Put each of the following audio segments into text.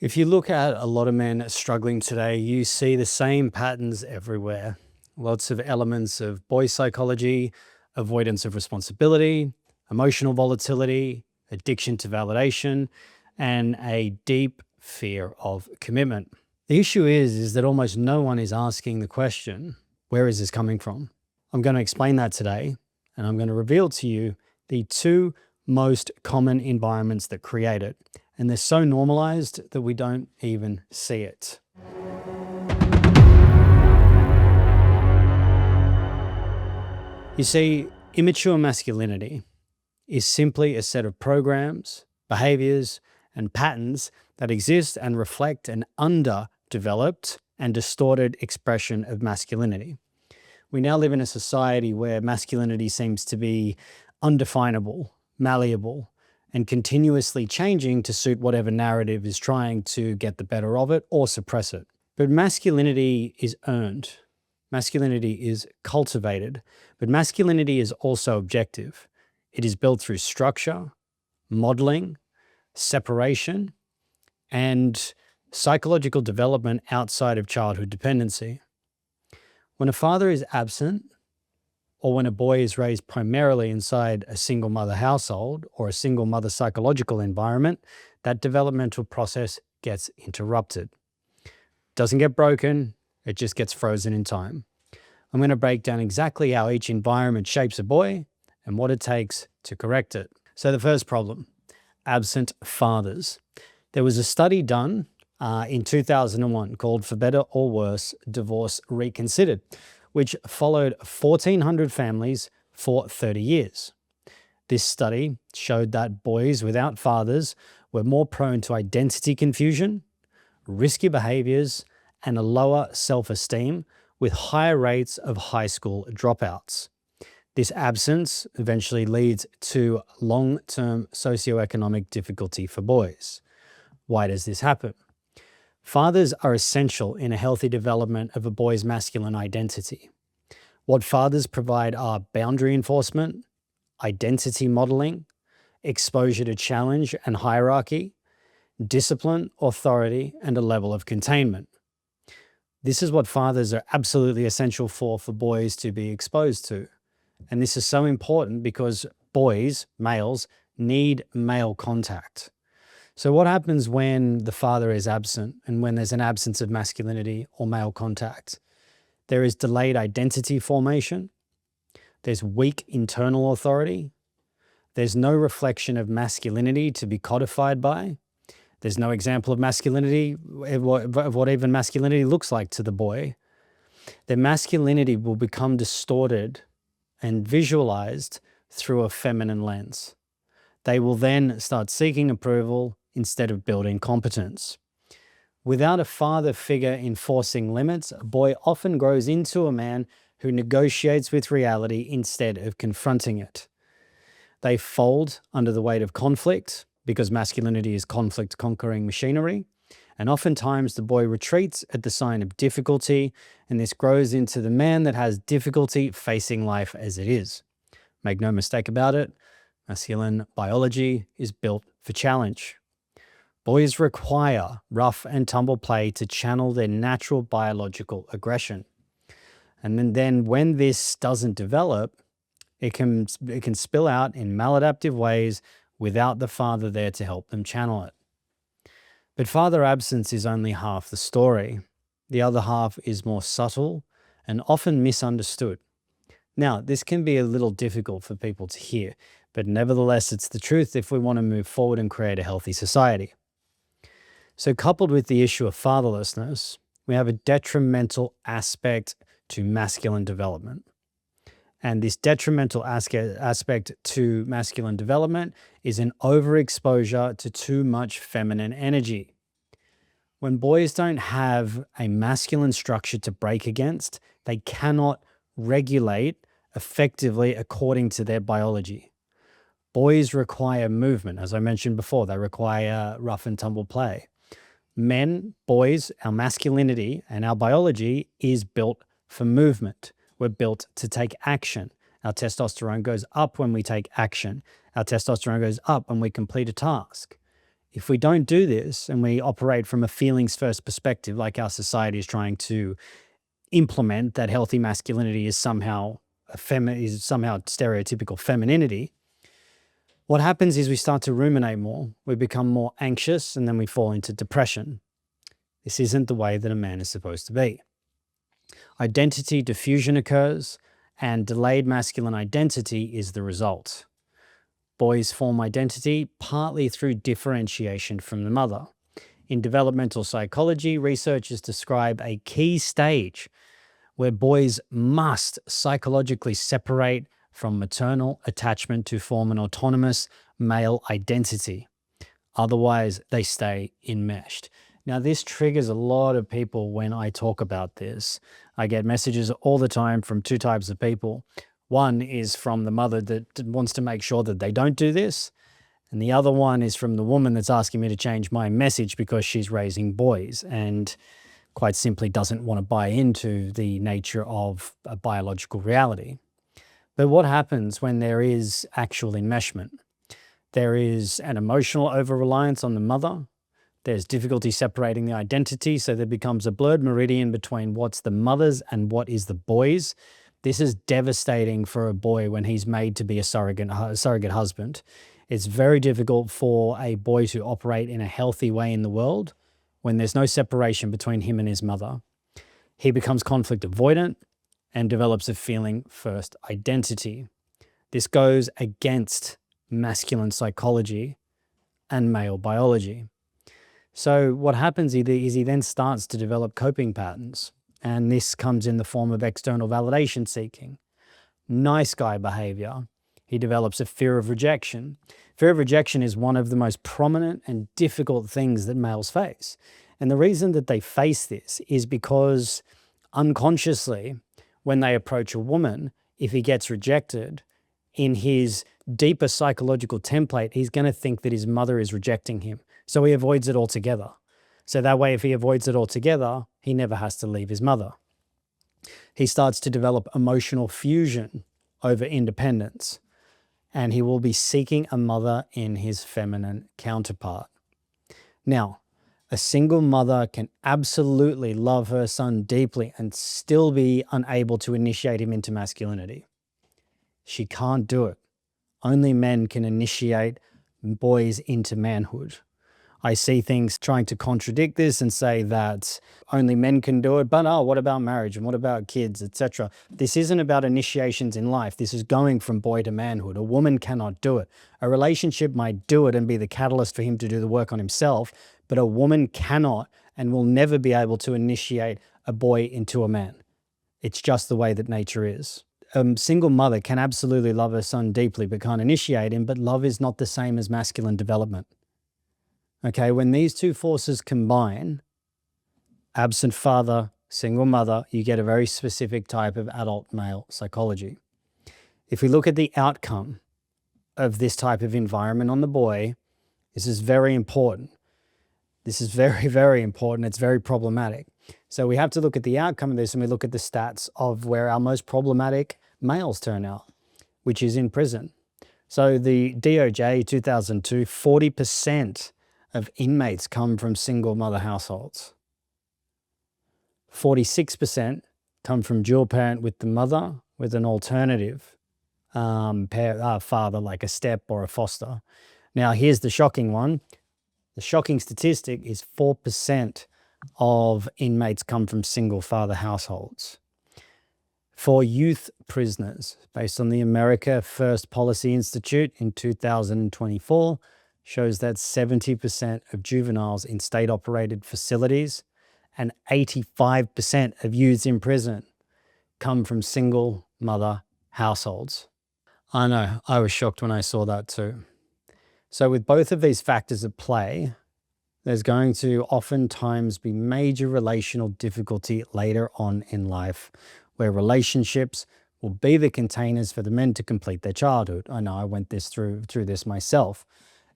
If you look at a lot of men struggling today, you see the same patterns everywhere. Lots of elements of boy psychology, avoidance of responsibility, emotional volatility, addiction to validation, and a deep fear of commitment. The issue is that almost no one is asking the question, where is this coming from? I'm going to explain that today, and I'm going to reveal to you the two most common environments that create it. And they're so normalized that we don't even see it. You see, immature masculinity is simply a set of programs, behaviors, and patterns that exist and reflect an underdeveloped and distorted expression of masculinity. We now live in a society where masculinity seems to be undefinable, malleable, and continuously changing to suit whatever narrative is trying to get the better of it or suppress it. But masculinity is earned. Masculinity is cultivated, but masculinity is also objective. It is built through structure, modeling, separation, and psychological development outside of childhood dependency. When a father is absent, or when a boy is raised primarily inside a single mother household or a single mother psychological environment, that developmental process gets interrupted. Doesn't get broken, it just gets frozen in time. I'm going to break down exactly how each environment shapes a boy and what it takes to correct it. So the first problem, absent fathers. There was a study done in 2001 called For Better or Worse, Divorce Reconsidered, which followed 1,400 families for 30 years. This study showed that boys without fathers were more prone to identity confusion, risky behaviors, and a lower self-esteem with higher rates of high school dropouts. This absence eventually leads to long-term socioeconomic difficulty for boys. Why does this happen? Fathers are essential in a healthy development of a boy's masculine identity. What fathers provide are boundary enforcement, identity modeling, exposure to challenge and hierarchy, discipline, authority, and a level of containment. This is what fathers are absolutely essential for boys to be exposed to. And this is so important because boys, males, need male contact. So what happens when the father is absent and when there's an absence of masculinity or male contact? There is delayed identity formation. There's weak internal authority. There's no reflection of masculinity to be codified by. There's no example of masculinity, of what even masculinity looks like to the boy. Their masculinity will become distorted and visualized through a feminine lens. They will then start seeking approval instead of building competence. Without a father figure enforcing limits, a boy often grows into a man who negotiates with reality instead of confronting it. They fold under the weight of conflict because masculinity is conflict conquering machinery. And oftentimes the boy retreats at the sign of difficulty, and this grows into the man that has difficulty facing life as it is. Make no mistake about it, masculine biology is built for challenge. Boys require rough and tumble play to channel their natural biological aggression. And then when this doesn't develop, it can spill out in maladaptive ways without the father there to help them channel it. But father absence is only half the story. The other half is more subtle and often misunderstood. Now, this can be a little difficult for people to hear, but nevertheless, it's the truth if we want to move forward and create a healthy society. So coupled with the issue of fatherlessness, we have a detrimental aspect to masculine development. And this detrimental aspect to masculine development is an overexposure to too much feminine energy. When boys don't have a masculine structure to break against, they cannot regulate effectively according to their biology. Boys require movement. As I mentioned before, they require rough and tumble play. Men, boys, our masculinity and our biology is built for movement. We're built to take action. Our testosterone goes up when we take action. Our testosterone goes up when we complete a task. If we don't do this and we operate from a feelings first perspective, like our society is trying to implement, that healthy masculinity is somehow stereotypical femininity, what happens is we start to ruminate more, we become more anxious, and then we fall into depression. This isn't the way that a man is supposed to be. Identity diffusion occurs, and delayed masculine identity is the result. Boys form identity partly through differentiation from the mother. In developmental psychology, researchers describe a key stage where boys must psychologically separate from maternal attachment to form an autonomous male identity. Otherwise, they stay enmeshed. Now, this triggers a lot of people when I talk about this. I get messages all the time from two types of people. One is from the mother that wants to make sure that they don't do this. And the other one is from the woman that's asking me to change my message because she's raising boys and quite simply doesn't want to buy into the nature of a biological reality. But what happens when there is actual enmeshment? There is an emotional over-reliance on the mother. There's difficulty separating the identity, so there becomes a blurred meridian between what's the mother's and what is the boy's. This is devastating for a boy when he's made to be a surrogate husband. It's very difficult for a boy to operate in a healthy way in the world when there's no separation between him and his mother. He becomes conflict avoidant and develops a feeling first identity. This goes against masculine psychology and male biology. So what happens is he then starts to develop coping patterns, and this comes in the form of external validation seeking, nice guy behavior. He develops a fear of rejection. Fear of rejection is one of the most prominent and difficult things that males face. And the reason that they face this is because unconsciously, when they approach a woman, if he gets rejected, in his deeper psychological template, he's going to think that his mother is rejecting him. So he avoids it altogether. So that way, if he avoids it altogether, he never has to leave his mother. He starts to develop emotional fusion over independence, and he will be seeking a mother in his feminine counterpart. Now, a single mother can absolutely love her son deeply and still be unable to initiate him into masculinity. She can't do it. Only men can initiate boys into manhood. I see things trying to contradict this and say that only men can do it, but what about marriage and what about kids, etc. This isn't about initiations in life. This is going from boy to manhood. A woman cannot do it. A relationship might do it and be the catalyst for him to do the work on himself, but a woman cannot and will never be able to initiate a boy into a man. It's just the way that nature is. A single mother can absolutely love her son deeply but can't initiate him, but love is not the same as masculine development. Okay, when these two forces combine, absent father, single mother, you get a very specific type of adult male psychology. If we look at the outcome of this type of environment on the boy, this is very important. This is very, very important. It's very problematic. So we have to look at the outcome of this, and we look at the stats of where our most problematic males turn out, which is in prison. So the DOJ 2002, 40% of inmates come from single mother households. 46% come from dual parent with the mother with an alternative father, like a step or a foster. Now, here's the shocking one. The shocking statistic is 4% of inmates come from single father households. For youth prisoners, based on the America First Policy Institute in 2024, shows that 70% of juveniles in state-operated facilities and 85% of youths in prison come from single mother households. I know, I was shocked when I saw that too. So with both of these factors at play, there's going to oftentimes be major relational difficulty later on in life, where relationships will be the containers for the men to complete their childhood. I know I went through this myself.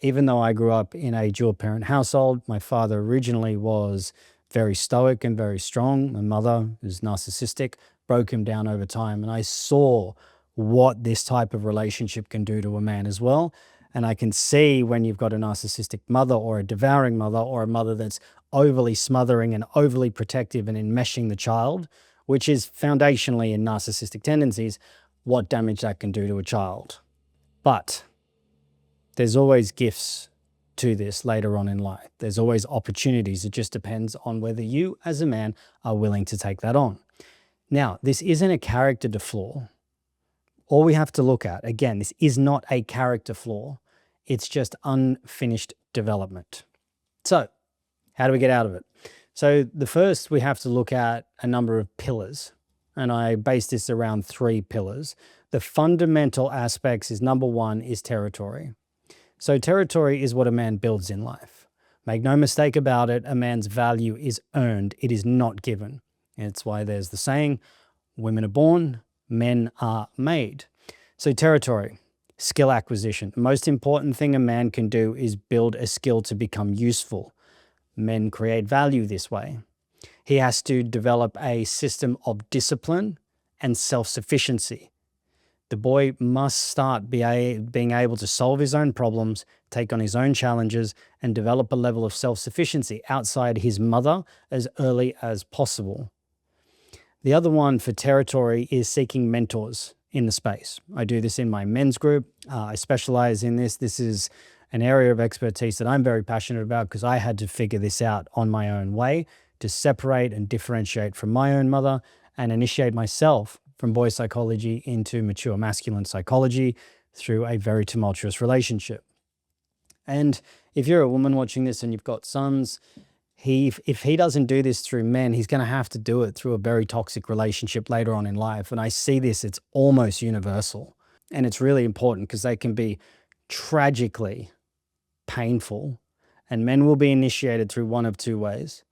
Even though I grew up in a dual parent household, my father originally was very stoic and very strong. My mother was narcissistic, broke him down over time. And I saw what this type of relationship can do to a man as well. And I can see when you've got a narcissistic mother or a devouring mother or a mother that's overly smothering and overly protective and enmeshing the child, which is foundationally in narcissistic tendencies, what damage that can do to a child. But there's always gifts to this later on in life. There's always opportunities. It just depends on whether you as a man are willing to take that on. Now, this isn't a character flaw. All we have to look at, again, this is not a character flaw. It's just unfinished development. So, how do we get out of it? So the first, we have to look at a number of pillars, and I base this around 3 pillars. The fundamental aspects is, number 1 is territory. So territory is what a man builds in life. Make no mistake about it, a man's value is earned. It is not given. And it's why there's the saying, women are born, men are made. So territory, skill acquisition. The most important thing a man can do is build a skill to become useful. Men create value this way. He has to develop a system of discipline and self-sufficiency. The boy must start being able to solve his own problems, take on his own challenges, and develop a level of self-sufficiency outside his mother as early as possible. The other one for territory is seeking mentors in the space. I do this in my men's group. I specialize in this. This is an area of expertise that I'm very passionate about because I had to figure this out on my own way to separate and differentiate from my own mother and initiate myself from boy psychology into mature masculine psychology through a very tumultuous relationship. And if you're a woman watching this and you've got sons, if he doesn't do this through men, he's going to have to do it through a very toxic relationship later on in life. And I see this, it's almost universal. And it's really important because they can be tragically painful, and men will be initiated through one of 2 ways: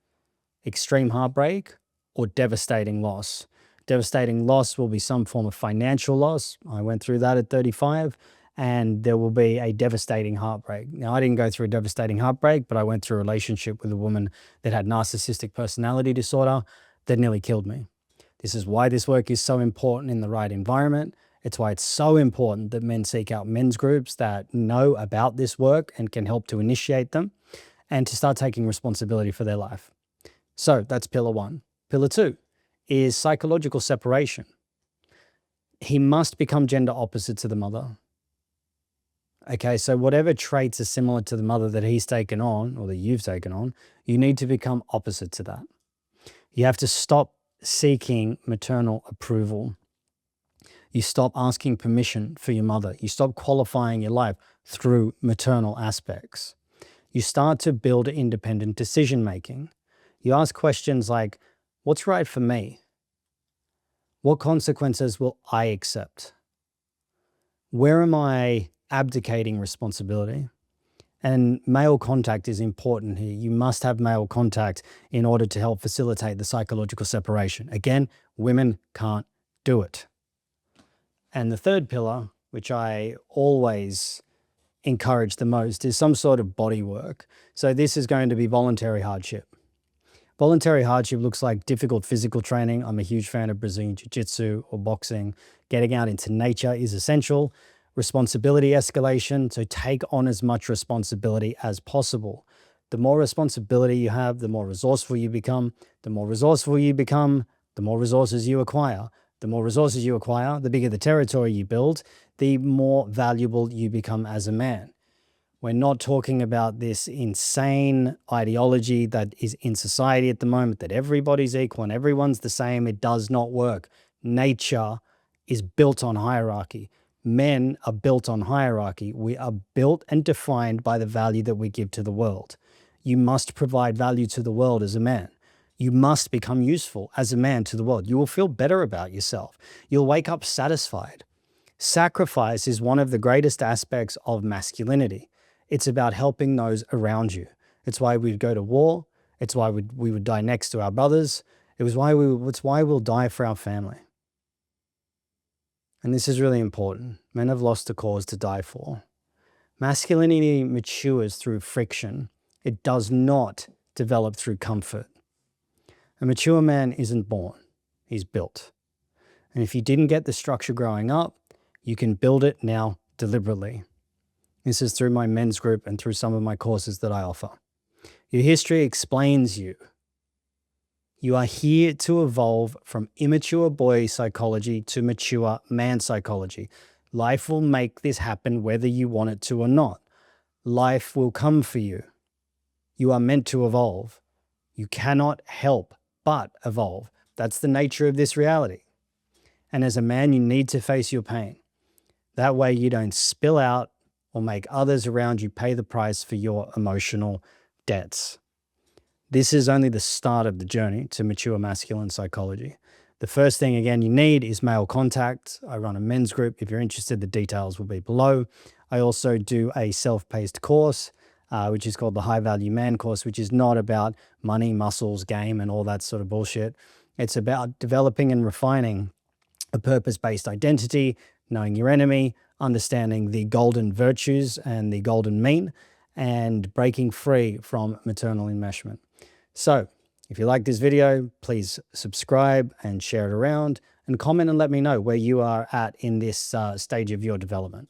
extreme heartbreak or devastating loss. Devastating loss will be some form of financial loss. I went through that at 35, and there will be a devastating heartbreak. Now, I didn't go through a devastating heartbreak, but I went through a relationship with a woman that had narcissistic personality disorder that nearly killed me. This is why this work is so important in the right environment. It's why it's so important that men seek out men's groups that know about this work and can help to initiate them and to start taking responsibility for their life. So that's pillar 1. Pillar 2 is psychological separation. He must become gender opposite to the mother. Okay, so whatever traits are similar to the mother that he's taken on or that you've taken on, you need to become opposite to that. You have to stop seeking maternal approval. You stop asking permission for your mother. You stop qualifying your life through maternal aspects. You start to build independent decision-making. You ask questions like, what's right for me? What consequences will I accept? Where am I abdicating responsibility? And male contact is important here. You must have male contact in order to help facilitate the psychological separation. Again, women can't do it. And the third pillar, which I always encourage the most, is some sort of body work. So this is going to be voluntary hardship. Voluntary hardship looks like difficult physical training. I'm a huge fan of Brazilian Jiu-Jitsu or boxing. Getting out into nature is essential. Responsibility escalation, so take on as much responsibility as possible. The more responsibility you have, the more resourceful you become. The more resourceful you become, the more resources you acquire. The more resources you acquire, the bigger the territory you build, the more valuable you become as a man. We're not talking about this insane ideology that is in society at the moment, that everybody's equal and everyone's the same. It does not work. Nature is built on hierarchy. Men are built on hierarchy. We are built and defined by the value that we give to the world. You must provide value to the world as a man. You must become useful as a man to the world. You will feel better about yourself. You'll wake up satisfied. Sacrifice is one of the greatest aspects of masculinity. It's about helping those around you. It's why we'd go to war. It's why we would die next to our brothers. It's why we'll die for our family. And this is really important. Men have lost a cause to die for. Masculinity matures through friction. It does not develop through comfort. A mature man isn't born, he's built. And if you didn't get the structure growing up, you can build it now deliberately. This is through my men's group and through some of my courses that I offer. Your history explains you. You are here to evolve from immature boy psychology to mature man psychology. Life will make this happen whether you want it to or not. Life will come for you. You are meant to evolve. You cannot help but evolve. That's the nature of this reality. And as a man, you need to face your pain. That way you don't spill out or make others around you pay the price for your emotional debts. This is only the start of the journey to mature masculine psychology. The first thing, again, you need is male contact. I run a men's group. If you're interested, the details will be below. I also do a self-paced course, which is called the High Value Man course, which is not about money, muscles, game, and all that sort of bullshit. It's about developing and refining a purpose-based identity, knowing your enemy, understanding the golden virtues and the golden mean, and breaking free from maternal enmeshment. So, if you like this video, please subscribe and share it around, and comment and let me know where you are at in this stage of your development.